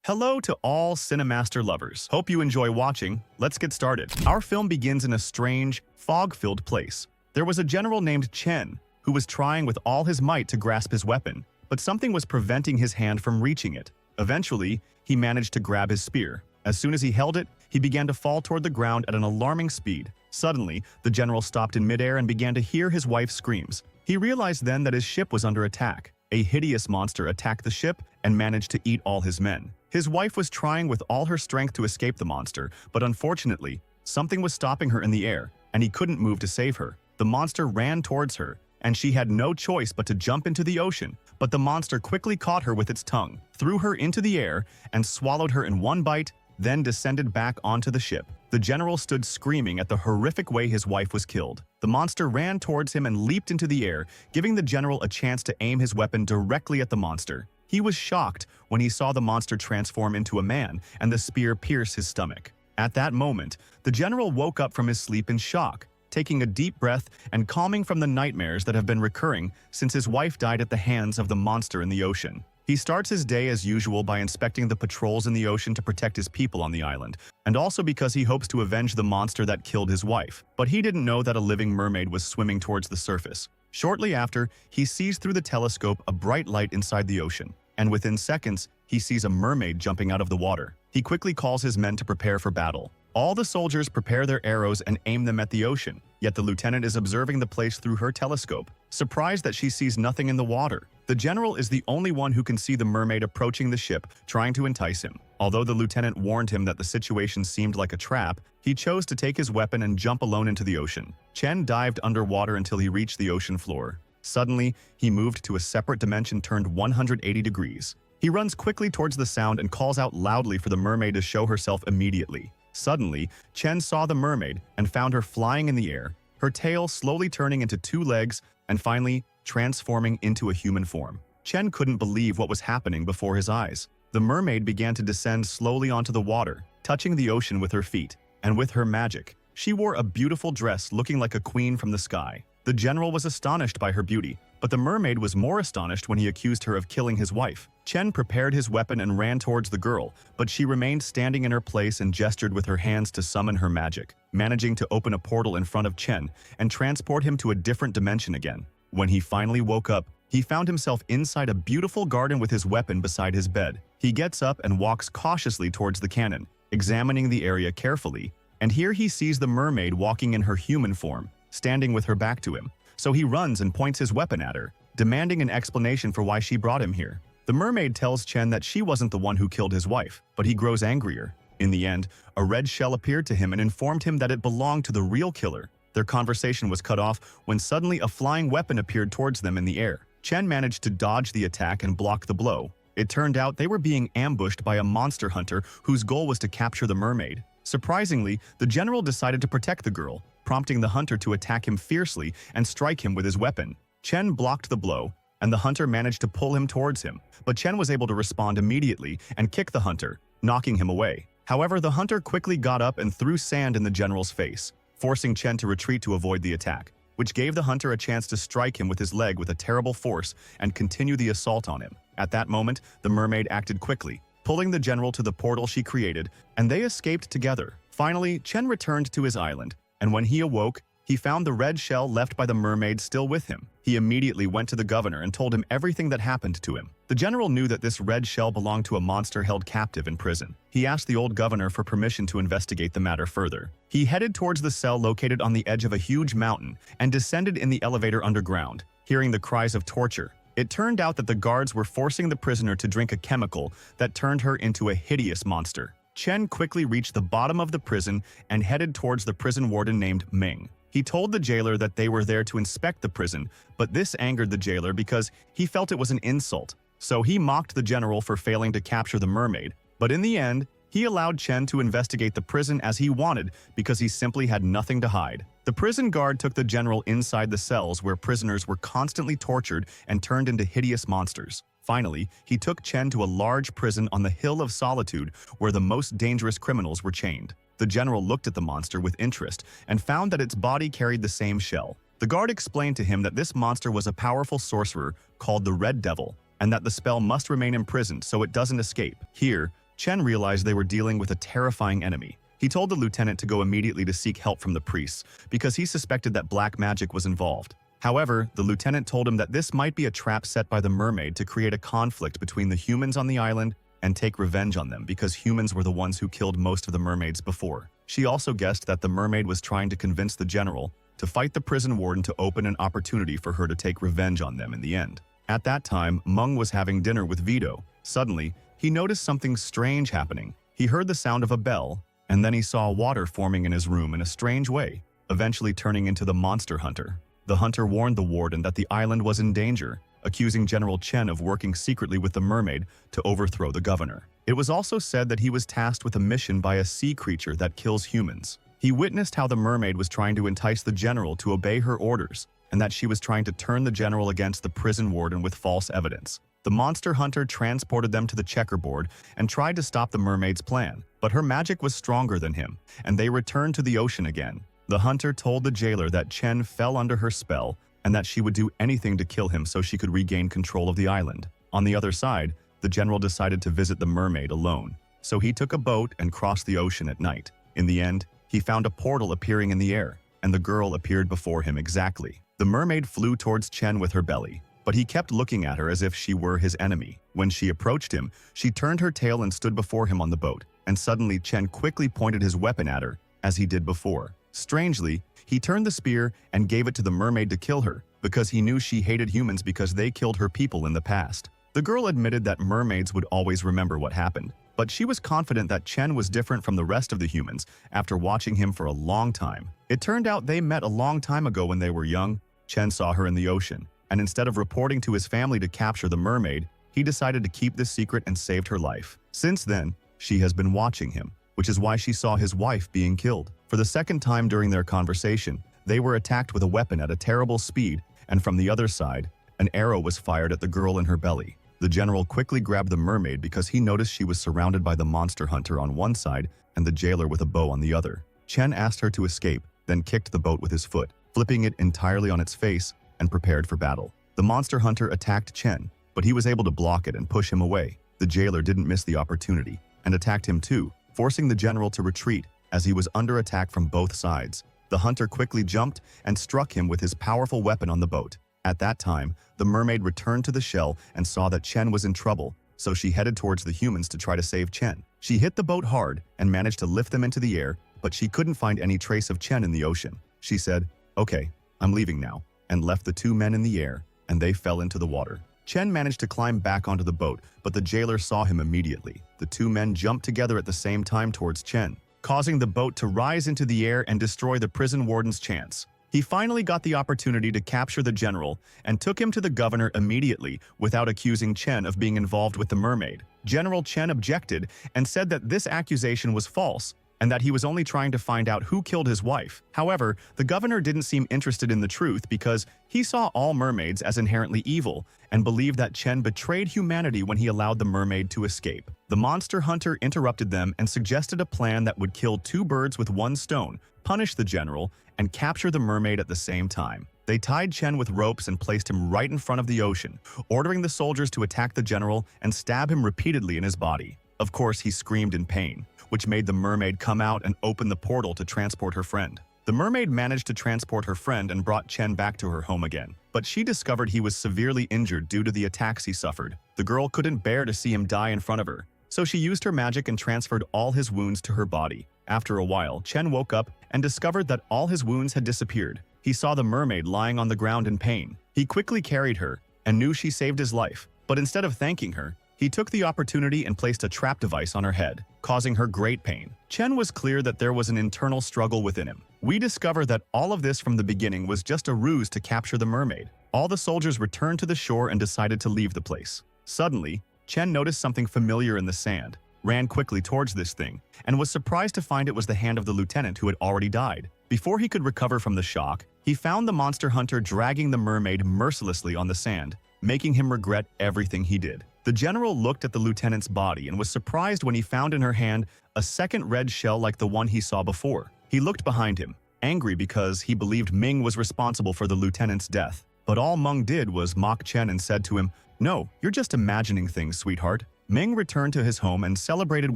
Hello to all Cinemaster lovers. Hope you enjoy watching. Let's get started. Our film begins in a strange, fog-filled place. There was a general named Chen who was trying with all his might to grasp his weapon, but something was preventing his hand from reaching it. Eventually, he managed to grab his spear. As soon as he held it, he began to fall toward the ground at an alarming speed. Suddenly, the general stopped in midair and began to hear his wife's screams. He realized then that his ship was under attack. A hideous monster attacked the ship and managed to eat all his men. His wife was trying with all her strength to escape the monster, but unfortunately, something was stopping her in the air, and he couldn't move to save her. The monster ran towards her, and she had no choice but to jump into the ocean. But the monster quickly caught her with its tongue, threw her into the air, and swallowed her in one bite, then descended back onto the ship. The general stood screaming at the horrific way his wife was killed. The monster ran towards him and leaped into the air, giving the general a chance to aim his weapon directly at the monster. He was shocked when he saw the monster transform into a man and the spear pierce his stomach. At that moment, the general woke up from his sleep in shock, taking a deep breath and calming from the nightmares that have been recurring since his wife died at the hands of the monster in the ocean. He starts his day as usual by inspecting the patrols in the ocean to protect his people on the island, and also because he hopes to avenge the monster that killed his wife. But he didn't know that a living mermaid was swimming towards the surface. Shortly after, he sees through the telescope a bright light inside the ocean, and within seconds, he sees a mermaid jumping out of the water. He quickly calls his men to prepare for battle. All the soldiers prepare their arrows and aim them at the ocean, yet the lieutenant is observing the place through her telescope, surprised that she sees nothing in the water. The general is the only one who can see the mermaid approaching the ship, trying to entice him. Although the lieutenant warned him that the situation seemed like a trap, he chose to take his weapon and jump alone into the ocean. Chen dived underwater until he reached the ocean floor. Suddenly, he moved to a separate dimension turned 180 degrees. He runs quickly towards the sound and calls out loudly for the mermaid to show herself immediately. Suddenly, Chen saw the mermaid and found her flying in the air, her tail slowly turning into two legs and finally transforming into a human form. Chen couldn't believe what was happening before his eyes. The mermaid began to descend slowly onto the water, touching the ocean with her feet, and with her magic, she wore a beautiful dress looking like a queen from the sky. The general was astonished by her beauty, but the mermaid was more astonished when he accused her of killing his wife. Chen prepared his weapon and ran towards the girl, but she remained standing in her place and gestured with her hands to summon her magic, managing to open a portal in front of Chen and transport him to a different dimension again. When he finally woke up, he found himself inside a beautiful garden with his weapon beside his bed. He gets up and walks cautiously towards the cannon, examining the area carefully, and here he sees the mermaid walking in her human form, standing with her back to him. So he runs and points his weapon at her, demanding an explanation for why she brought him here. The mermaid tells Chen that she wasn't the one who killed his wife, but he grows angrier. In the end, a red shell appeared to him and informed him that it belonged to the real killer. Their conversation was cut off when suddenly a flying weapon appeared towards them in the air. Chen managed to dodge the attack and block the blow. It turned out they were being ambushed by a monster hunter whose goal was to capture the mermaid. Surprisingly, the general decided to protect the girl, prompting the hunter to attack him fiercely and strike him with his weapon. Chen blocked the blow, and the hunter managed to pull him towards him, but Chen was able to respond immediately and kick the hunter, knocking him away. However, the hunter quickly got up and threw sand in the general's face, forcing Chen to retreat to avoid the attack, which gave the hunter a chance to strike him with his leg with a terrible force and continue the assault on him. At that moment, the mermaid acted quickly, pulling the general to the portal she created, and they escaped together. Finally, Chen returned to his island, and when he awoke, he found the red shell left by the mermaid still with him. He immediately went to the governor and told him everything that happened to him. The general knew that this red shell belonged to a monster held captive in prison. He asked the old governor for permission to investigate the matter further. He headed towards the cell located on the edge of a huge mountain and descended in the elevator underground, hearing the cries of torture. It turned out that the guards were forcing the prisoner to drink a chemical that turned her into a hideous monster. Chen quickly reached the bottom of the prison and headed towards the prison warden named Ming. He told the jailer that they were there to inspect the prison, but this angered the jailer because he felt it was an insult. So he mocked the general for failing to capture the mermaid. But in the end, he allowed Chen to investigate the prison as he wanted because he simply had nothing to hide. The prison guard took the general inside the cells where prisoners were constantly tortured and turned into hideous monsters. Finally, he took Chen to a large prison on the Hill of Solitude where the most dangerous criminals were chained. The general looked at the monster with interest and found that its body carried the same shell. The guard explained to him that this monster was a powerful sorcerer called the Red Devil, and that the spell must remain imprisoned so it doesn't escape. Here, Chen realized they were dealing with a terrifying enemy. He told the lieutenant to go immediately to seek help from the priests because he suspected that black magic was involved. However, the lieutenant told him that this might be a trap set by the mermaid to create a conflict between the humans on the island and take revenge on them because humans were the ones who killed most of the mermaids before. She also guessed that the mermaid was trying to convince the general to fight the prison warden to open an opportunity for her to take revenge on them in the end. At that time, Meng was having dinner with Vito. Suddenly, he noticed something strange happening. He heard the sound of a bell, and then he saw water forming in his room in a strange way, eventually turning into the monster hunter. The hunter warned the warden that the island was in danger, accusing General Chen of working secretly with the mermaid to overthrow the governor. It was also said that he was tasked with a mission by a sea creature that kills humans. He witnessed how the mermaid was trying to entice the general to obey her orders, and that she was trying to turn the general against the prison warden with false evidence. The monster hunter transported them to the checkerboard and tried to stop the mermaid's plan, but her magic was stronger than him, and they returned to the ocean again. The hunter told the jailer that Chen fell under her spell and that she would do anything to kill him so she could regain control of the island. On the other side, the general decided to visit the mermaid alone, so he took a boat and crossed the ocean at night. In the end, he found a portal appearing in the air, and the girl appeared before him exactly. The mermaid flew towards Chen with her belly, but he kept looking at her as if she were his enemy. When she approached him, she turned her tail and stood before him on the boat, and suddenly Chen quickly pointed his weapon at her, as he did before. Strangely, he turned the spear and gave it to the mermaid to kill her, because he knew she hated humans because they killed her people in the past. The girl admitted that mermaids would always remember what happened, but she was confident that Chen was different from the rest of the humans after watching him for a long time. It turned out they met a long time ago when they were young. Chen saw her in the ocean, and instead of reporting to his family to capture the mermaid, he decided to keep this secret and saved her life. Since then, she has been watching him, which is why she saw his wife being killed. For the second time during their conversation, they were attacked with a weapon at a terrible speed, and from the other side, an arrow was fired at the girl in her belly. The general quickly grabbed the mermaid because he noticed she was surrounded by the monster hunter on one side and the jailer with a bow on the other. Chen asked her to escape, then kicked the boat with his foot, flipping it entirely on its face, and prepared for battle. The monster hunter attacked Chen, but he was able to block it and push him away. The jailer didn't miss the opportunity and attacked him too, forcing the general to retreat as he was under attack from both sides. The hunter quickly jumped and struck him with his powerful weapon on the boat. At that time, the mermaid returned to the shell and saw that Chen was in trouble, so she headed towards the humans to try to save Chen. She hit the boat hard and managed to lift them into the air, but she couldn't find any trace of Chen in the ocean. She said, "Okay, I'm leaving now," and left the two men in the air, and they fell into the water. Chen managed to climb back onto the boat, but the jailer saw him immediately. The two men jumped together at the same time towards Chen, causing the boat to rise into the air and destroy the prison warden's chance. He finally got the opportunity to capture the general and took him to the governor immediately without accusing Chen of being involved with the mermaid. General Chen objected and said that this accusation was false and that he was only trying to find out who killed his wife. However, the governor didn't seem interested in the truth because he saw all mermaids as inherently evil and believed that Chen betrayed humanity when he allowed the mermaid to escape. The monster hunter interrupted them and suggested a plan that would kill two birds with one stone, punish the general, and capture the mermaid at the same time. They tied Chen with ropes and placed him right in front of the ocean, ordering the soldiers to attack the general and stab him repeatedly in his body. Of course, he screamed in pain, which made the mermaid come out and open the portal to transport her friend. The mermaid managed to transport her friend and brought Chen back to her home again, but she discovered he was severely injured due to the attacks he suffered. The girl couldn't bear to see him die in front of her, so she used her magic and transferred all his wounds to her body. After a while, Chen woke up and discovered that all his wounds had disappeared. He saw the mermaid lying on the ground in pain. He quickly carried her and knew she saved his life, but instead of thanking her, he took the opportunity and placed a trap device on her head, causing her great pain. Chen was clear that there was an internal struggle within him. We discover that all of this from the beginning was just a ruse to capture the mermaid. All the soldiers returned to the shore and decided to leave the place. Suddenly, Chen noticed something familiar in the sand, ran quickly towards this thing, and was surprised to find it was the hand of the lieutenant who had already died. Before he could recover from the shock, he found the monster hunter dragging the mermaid mercilessly on the sand, making him regret everything he did. The general looked at the lieutenant's body and was surprised when he found in her hand a second red shell like the one he saw before. He looked behind him, angry because he believed Ming was responsible for the lieutenant's death. But all Meng did was mock Chen and said to him, "No, you're just imagining things, sweetheart." Ming returned to his home and celebrated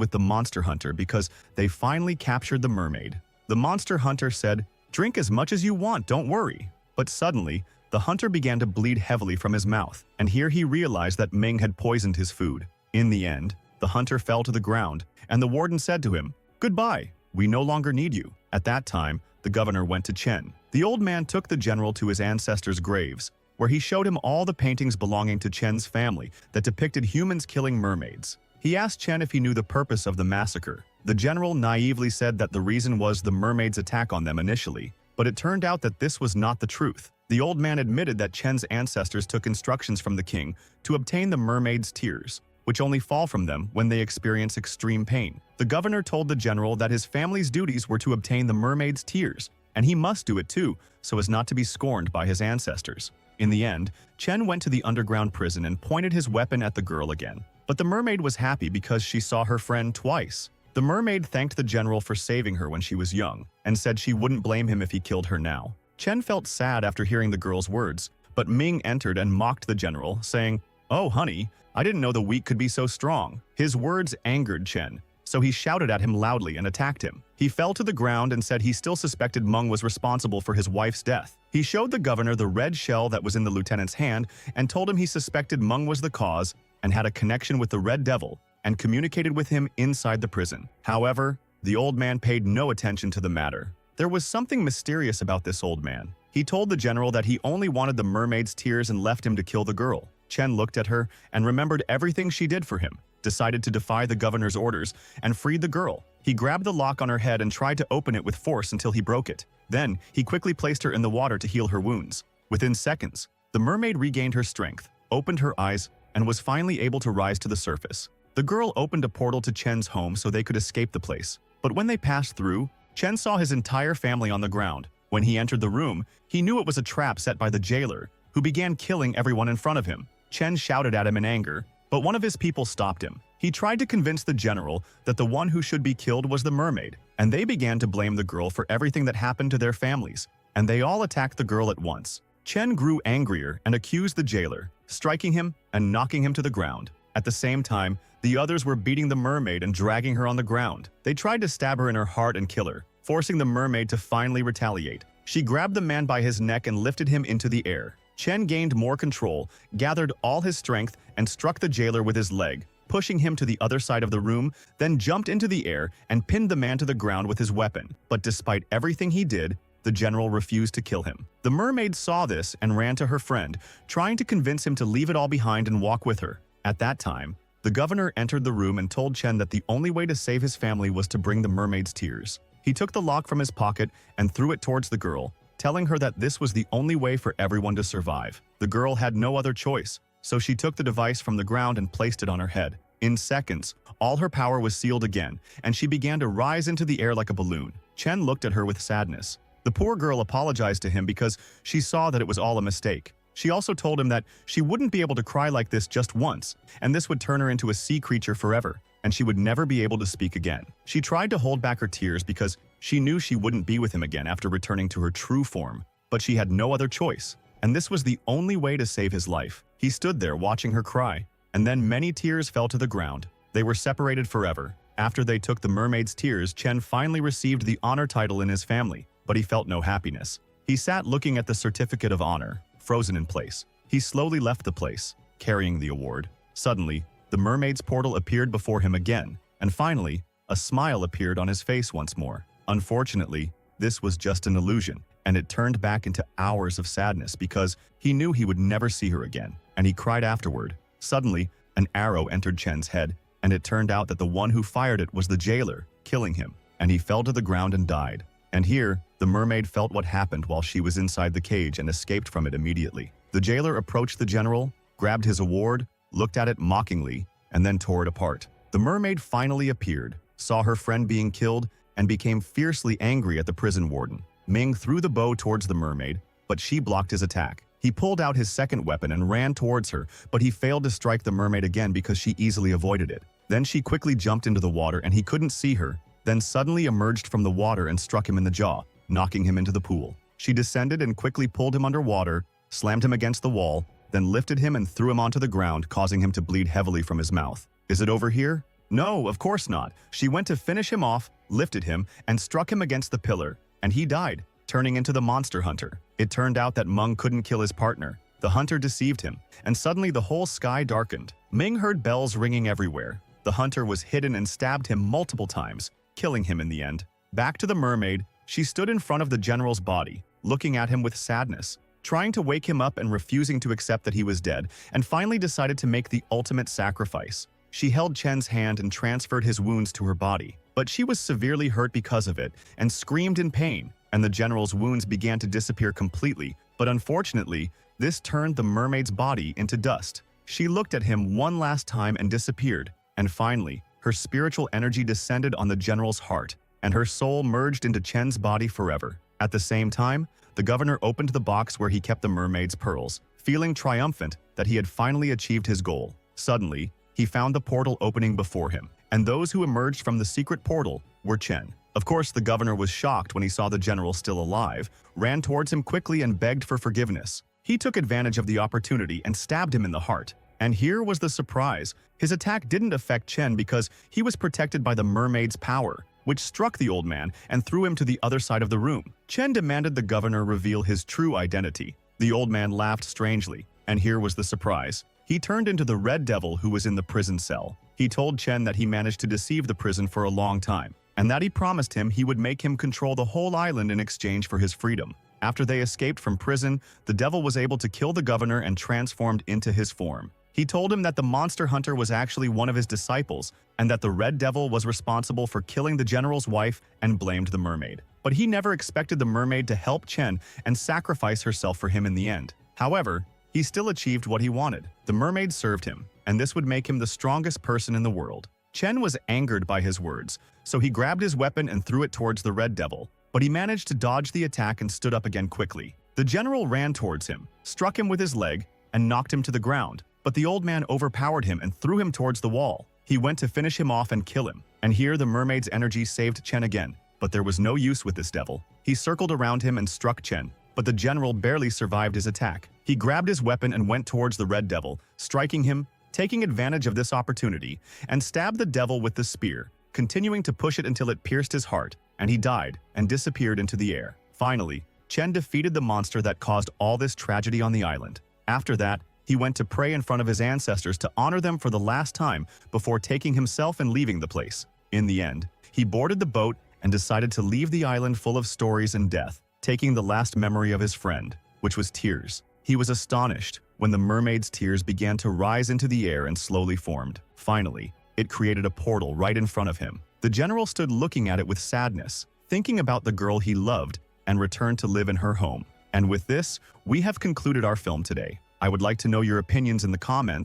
with the monster hunter because they finally captured the mermaid. The monster hunter said, "Drink as much as you want, don't worry." But suddenly, the hunter began to bleed heavily from his mouth, and here he realized that Ming had poisoned his food. In the end, the hunter fell to the ground, and the warden said to him, "Goodbye, we no longer need you." At that time, the governor went to Chen. The old man took the general to his ancestors' graves, where he showed him all the paintings belonging to Chen's family that depicted humans killing mermaids. He asked Chen if he knew the purpose of the massacre. The general naively said that the reason was the mermaids' attack on them initially, but it turned out that this was not the truth. The old man admitted that Chen's ancestors took instructions from the king to obtain the mermaids' tears, which only fall from them when they experience extreme pain. The governor told the general that his family's duties were to obtain the mermaids' tears, and he must do it too, so as not to be scorned by his ancestors. In the end, Chen went to the underground prison and pointed his weapon at the girl again. But the mermaid was happy because she saw her friend twice. The mermaid thanked the general for saving her when she was young, and said she wouldn't blame him if he killed her now. Chen felt sad after hearing the girl's words, but Ming entered and mocked the general, saying, "Oh, honey, I didn't know the weak could be so strong." His words angered Chen, so he shouted at him loudly and attacked him. He fell to the ground and said he still suspected Meng was responsible for his wife's death. He showed the governor the red shell that was in the lieutenant's hand and told him he suspected Meng was the cause and had a connection with the Red Devil and communicated with him inside the prison. However, the old man paid no attention to the matter. There was something mysterious about this old man. He told the general that he only wanted the mermaid's tears and left him to kill the girl. Chen looked at her and remembered everything she did for him, decided to defy the governor's orders, and freed the girl. He grabbed the lock on her head and tried to open it with force until he broke it. Then, he quickly placed her in the water to heal her wounds. Within seconds, the mermaid regained her strength, opened her eyes, and was finally able to rise to the surface. The girl opened a portal to Chen's home so they could escape the place. But when they passed through, Chen saw his entire family on the ground. When he entered the room, he knew it was a trap set by the jailer, who began killing everyone in front of him. Chen shouted at him in anger, but one of his people stopped him. He tried to convince the general that the one who should be killed was the mermaid, and they began to blame the girl for everything that happened to their families, and they all attacked the girl at once. Chen grew angrier and accused the jailer, striking him and knocking him to the ground. At the same time, the others were beating the mermaid and dragging her on the ground. They tried to stab her in her heart and kill her, forcing the mermaid to finally retaliate. She grabbed the man by his neck and lifted him into the air. Chen gained more control, gathered all his strength, and struck the jailer with his leg, pushing him to the other side of the room, then jumped into the air and pinned the man to the ground with his weapon. But despite everything he did, the general refused to kill him. The mermaid saw this and ran to her friend, trying to convince him to leave it all behind and walk with her. At that time, the governor entered the room and told Chen that the only way to save his family was to bring the mermaid's tears. He took the lock from his pocket and threw it towards the girl, telling her that this was the only way for everyone to survive. The girl had no other choice, so she took the device from the ground and placed it on her head. In seconds, all her power was sealed again, and she began to rise into the air like a balloon. Chen looked at her with sadness. The poor girl apologized to him because she saw that it was all a mistake. She also told him that she wouldn't be able to cry like this just once, and this would turn her into a sea creature forever, and she would never be able to speak again. She tried to hold back her tears because she knew she wouldn't be with him again after returning to her true form, but she had no other choice, and this was the only way to save his life. He stood there watching her cry, and then many tears fell to the ground. They were separated forever. After they took the mermaid's tears, Chen finally received the honor title in his family, but he felt no happiness. He sat looking at the certificate of honor, frozen in place. He slowly left the place, carrying the award. Suddenly, the mermaid's portal appeared before him again, and finally, a smile appeared on his face once more. Unfortunately, this was just an illusion, and it turned back into hours of sadness because he knew he would never see her again, and he cried afterward. Suddenly, an arrow entered Chen's head, and it turned out that the one who fired it was the jailer, killing him, and he fell to the ground and died. And here, the mermaid felt what happened while she was inside the cage and escaped from it immediately. The jailer approached the general, grabbed his award, looked at it mockingly, and then tore it apart. The mermaid finally appeared, saw her friend being killed, and became fiercely angry at the prison warden. Ming threw the bow towards the mermaid, but she blocked his attack. He pulled out his second weapon and ran towards her, but he failed to strike the mermaid again because she easily avoided it. Then she quickly jumped into the water and he couldn't see her, then suddenly emerged from the water and struck him in the jaw, knocking him into the pool. She descended and quickly pulled him underwater, slammed him against the wall, then lifted him and threw him onto the ground, causing him to bleed heavily from his mouth. Is it over here? No, of course not. She went to finish him off, lifted him, and struck him against the pillar, and he died, turning into the monster hunter. It turned out that Meng couldn't kill his partner. The hunter deceived him, and suddenly the whole sky darkened. Ming heard bells ringing everywhere. The hunter was hidden and stabbed him multiple times, killing him in the end. Back to the mermaid, she stood in front of the general's body, looking at him with sadness, trying to wake him up and refusing to accept that he was dead, and finally decided to make the ultimate sacrifice. She held Chen's hand and transferred his wounds to her body, but she was severely hurt because of it and screamed in pain, and the general's wounds began to disappear completely, but unfortunately, this turned the mermaid's body into dust. She looked at him one last time and disappeared, and finally, her spiritual energy descended on the general's heart, and her soul merged into Chen's body forever. At the same time, the governor opened the box where he kept the mermaid's pearls, feeling triumphant that he had finally achieved his goal. Suddenly, he found the portal opening before him, and those who emerged from the secret portal were Chen. Of course, the governor was shocked when he saw the general still alive, ran towards him quickly and begged for forgiveness. He took advantage of the opportunity and stabbed him in the heart. And here was the surprise. His attack didn't affect Chen because he was protected by the mermaid's power, which struck the old man and threw him to the other side of the room. Chen demanded the governor reveal his true identity. The old man laughed strangely, and here was the surprise. He turned into the Red Devil who was in the prison cell. He told Chen that he managed to deceive the prison for a long time, and that he promised him he would make him control the whole island in exchange for his freedom. After they escaped from prison, the devil was able to kill the governor and transformed into his form. He told him that the monster hunter was actually one of his disciples, and that the Red Devil was responsible for killing the general's wife and blamed the mermaid. But he never expected the mermaid to help Chen and sacrifice herself for him in the end. However, he still achieved what he wanted. The mermaid served him, and this would make him the strongest person in the world. Chen was angered by his words, so he grabbed his weapon and threw it towards the Red Devil, but he managed to dodge the attack and stood up again quickly. The general ran towards him, struck him with his leg, and knocked him to the ground, but the old man overpowered him and threw him towards the wall. He went to finish him off and kill him, and here the mermaid's energy saved Chen again, but there was no use with this devil. He circled around him and struck Chen, but the general barely survived his attack. He grabbed his weapon and went towards the Red Devil, striking him, taking advantage of this opportunity, and stabbed the devil with the spear, continuing to push it until it pierced his heart, and he died and disappeared into the air. Finally, Chen defeated the monster that caused all this tragedy on the island. After that, he went to pray in front of his ancestors to honor them for the last time before taking himself and leaving the place. In the end, he boarded the boat and decided to leave the island full of stories and death, taking the last memory of his friend, which was tears. He was astonished when the mermaid's tears began to rise into the air and slowly formed. Finally, it created a portal right in front of him. The general stood looking at it with sadness, thinking about the girl he loved, and returned to live in her home. And with this, we have concluded our film today. I would like to know your opinions in the comments.